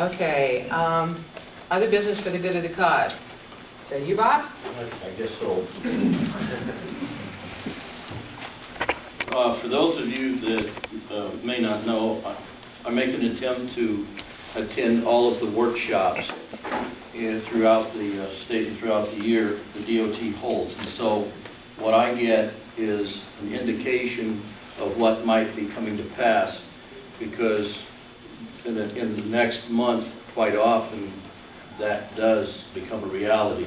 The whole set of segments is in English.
Okay, other business for the good of the cause. So you, Bob? I guess so. For those of you that may not know, I make an attempt to attend all of the workshops throughout the state and throughout the year the DOT holds. And so what I get is an indication of what might be coming to pass, because in the next month, quite often, that does become a reality.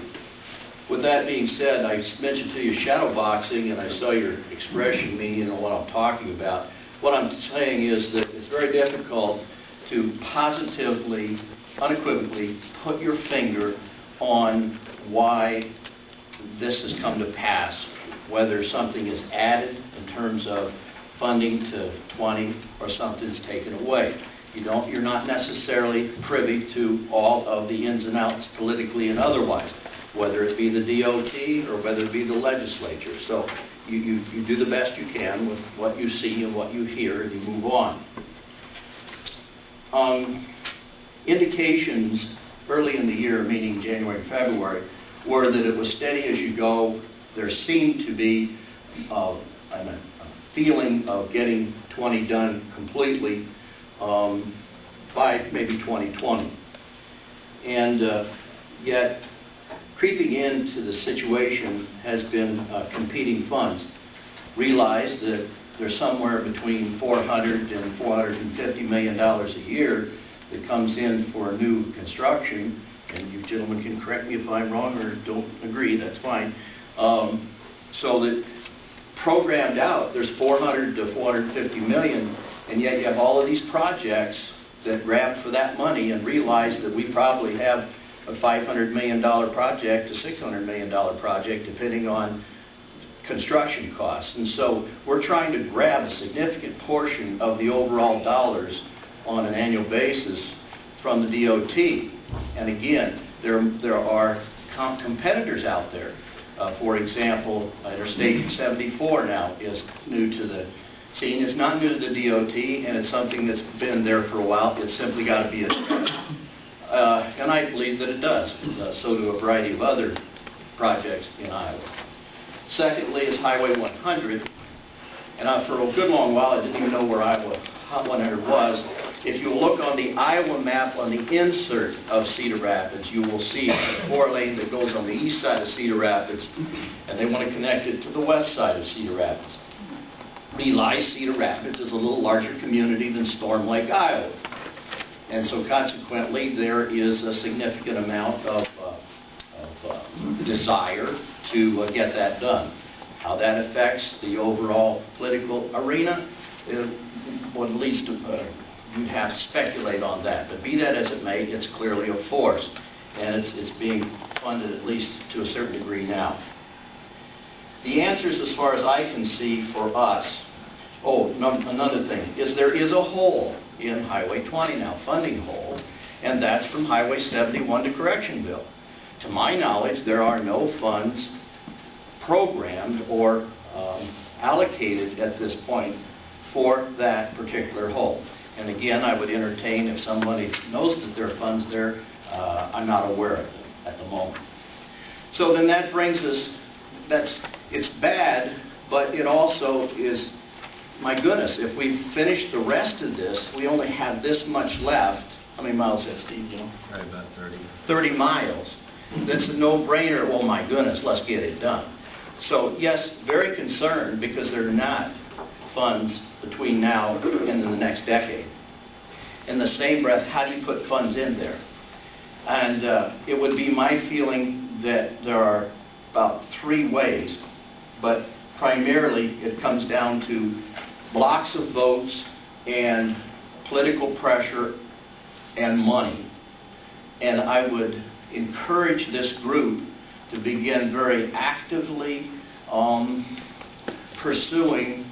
With that being said, I mentioned to you shadowboxing, and I saw your expression, meaning you know what I'm talking about. What I'm saying is that it's very difficult to positively, unequivocally put your finger on why this has come to pass, whether something is added in terms of funding to 20 or something's taken away. You're not necessarily privy to all of the ins and outs politically and otherwise, whether it be the DOT or whether it be the legislature. So you do the best you can with what you see and what you hear, and you move on. Indications early in the year, meaning January and February, were that it was steady as you go. There seemed to be a feeling of getting 20 done completely by maybe 2020. And yet, creeping into the situation has been competing funds. Realize that there's somewhere between $400 and $450 million a year that comes in for new construction, and you gentlemen can correct me if I'm wrong or don't agree, that's fine. So that programmed out, there's 400 to 450 million, and yet you have all of these projects that grab for that money and realize that we probably have a $500 million project to $600 million project, depending on construction costs. And so we're trying to grab a significant portion of the overall dollars on an annual basis from the DOT. And again, there are competitors out there. For example, Interstate 74 now is new to the scene. It's not new to the DOT, and it's something that's been there for a while. It's simply got to be addressed. And I believe that it does. So do a variety of other projects in Iowa. Secondly is Highway 100. And for a good long while, I didn't even know where Iowa 100 was. If you look on the Iowa map on the insert of Cedar Rapids, you will see a 4-lane that goes on the east side of Cedar Rapids, and they want to connect it to the west side of Cedar Rapids. Realize Cedar Rapids is a little larger community than Storm Lake, Iowa. And so consequently, there is a significant amount of desire to get that done. How that affects the overall political arena, well, at least you'd have to speculate on that. But be that as it may, it's clearly a force. And it's being funded at least to a certain degree now. The answers, as far as I can see for us, another thing, is there is a hole in Highway 20 now, funding hole, and that's from Highway 71 to Correctionville. To my knowledge, there are no funds programmed or allocated at this point for that particular hole. And again, I would entertain if somebody knows that there are funds there. I'm not aware of it at the moment. So then that brings us, it's bad, but it also is, my goodness, if we finish the rest of this, we only have this much left. How many miles is that, Steve? You know? Probably about 30. 30 miles. That's a no-brainer. Oh my goodness, let's get it done. So yes, very concerned because there are not funds between now and the next decade. In the same breath, how do you put funds in there? And it would be my feeling that there are about 3 ways, but primarily it comes down to blocks of votes and political pressure and money. And I would encourage this group to begin very actively pursuing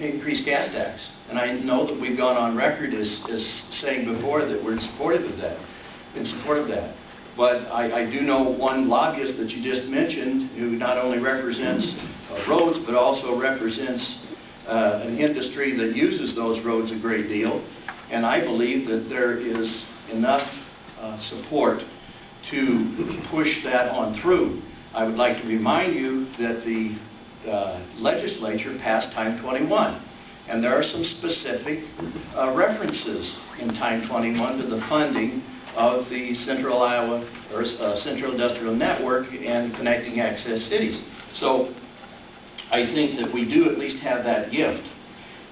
increased gas tax. And I know that we've gone on record as saying before that we're in support of that. But I do know one lobbyist that you just mentioned who not only represents roads, but also represents an industry that uses those roads a great deal. And I believe that there is enough support to push that on through. I would like to remind you that the legislature passed Time 21, and there are some specific references in Time 21 to the funding of the Central Iowa or Central Industrial Network and Connecting Access Cities. So I think that we do at least have that gift.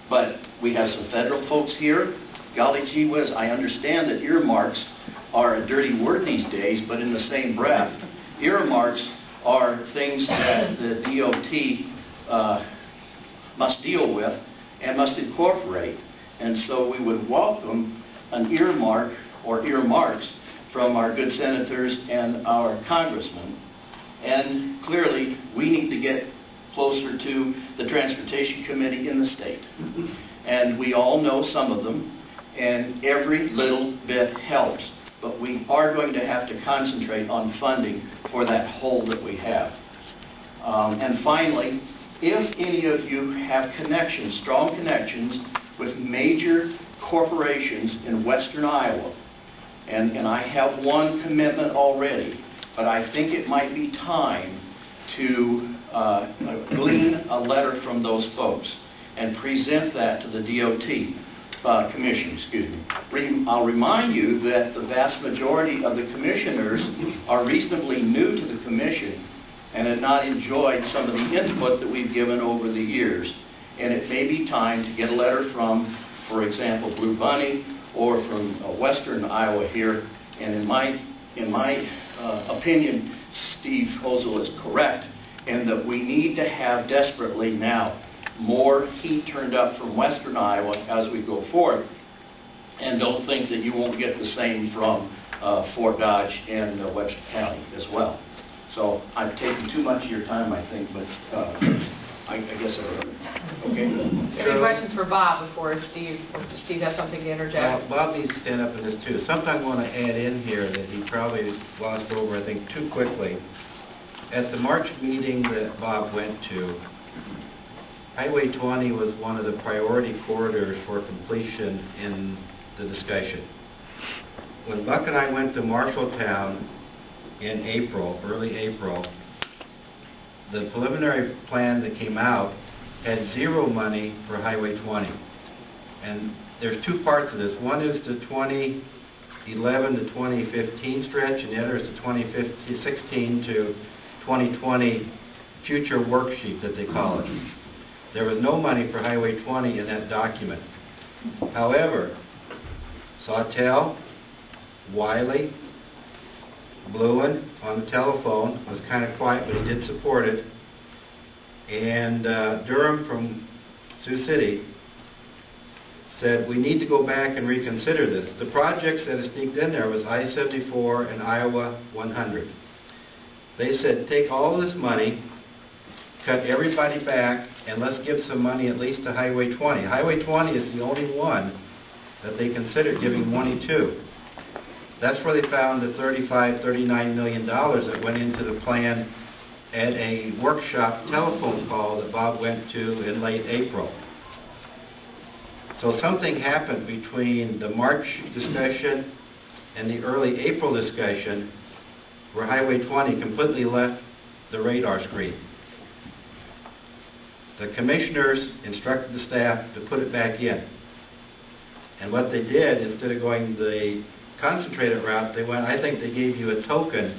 But we have some federal folks here. Golly gee whiz, I understand that earmarks are a dirty word these days, but in the same breath, earmarks are things that the DOT must deal with and must incorporate. And so we would welcome an earmark or earmarks from our good senators and our congressmen. And clearly, we need to get closer to the Transportation Committee in the state. And we all know some of them, and every little bit helps. But we are going to have to concentrate on funding for that hole that we have. And finally, if any of you have connections, strong connections, with major corporations in western Iowa, and I have one commitment already, but I think it might be time to glean a letter from those folks and present that to the DOT Commission, I'll remind you that the vast majority of the commissioners are reasonably new to the Commission and have not enjoyed some of the input that we've given over the years. And it may be time to get a letter from, for example, Blue Bunny or from western Iowa here. And in my opinion, Steve Kozel is correct, and that we need to have desperately now more heat turned up from western Iowa as we go forward. And don't think that you won't get the same from Fort Dodge and Webster County as well. So I've taken too much of your time, I think, but I guess I will. Okay. Any questions for Bob before Steve has something to interject? Bob needs to stand up in this too. Something I want to add in here that he probably glossed over, I think, too quickly. At the March meeting that Bob went to, Highway 20 was one of the priority corridors for completion in the discussion. When Buck and I went to Marshalltown in April, early April, the preliminary plan that came out had zero money for Highway 20. And there's two parts of this. One is the 2011 to 2015 stretch, and the other is the 2016 to 2020 future worksheet that they call it. There was no money for Highway 20 in that document. However, Sawtelle, Wiley, Bluen on the telephone, was kind of quiet, but he did support it, and Durham from Sioux City said, we need to go back and reconsider this. The projects that sneaked in there was I-74 and Iowa 100. They said, take all this money, cut everybody back, and let's give some money at least to Highway 20. Highway 20 is the only one that they considered giving money to. That's where they found the $39 million that went into the plan at a workshop telephone call that Bob went to in late April. So something happened between the March discussion and the early April discussion where Highway 20 completely left the radar screen. The commissioners instructed the staff to put it back in. And what they did, instead of going the concentrated route, they went, I think they gave you a token.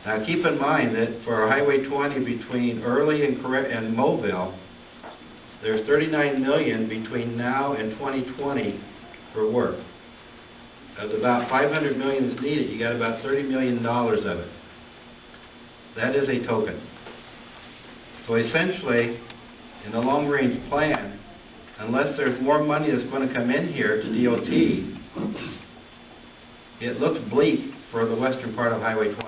Now keep in mind that for Highway 20 between Early and Mobile, there's $39 million between now and 2020 for work. Of about $500 million is needed, you got about $30 million of it. That is a token. So essentially, in the long-range plan, unless there's more money that's going to come in here to DOT, it looks bleak for the western part of Highway 20.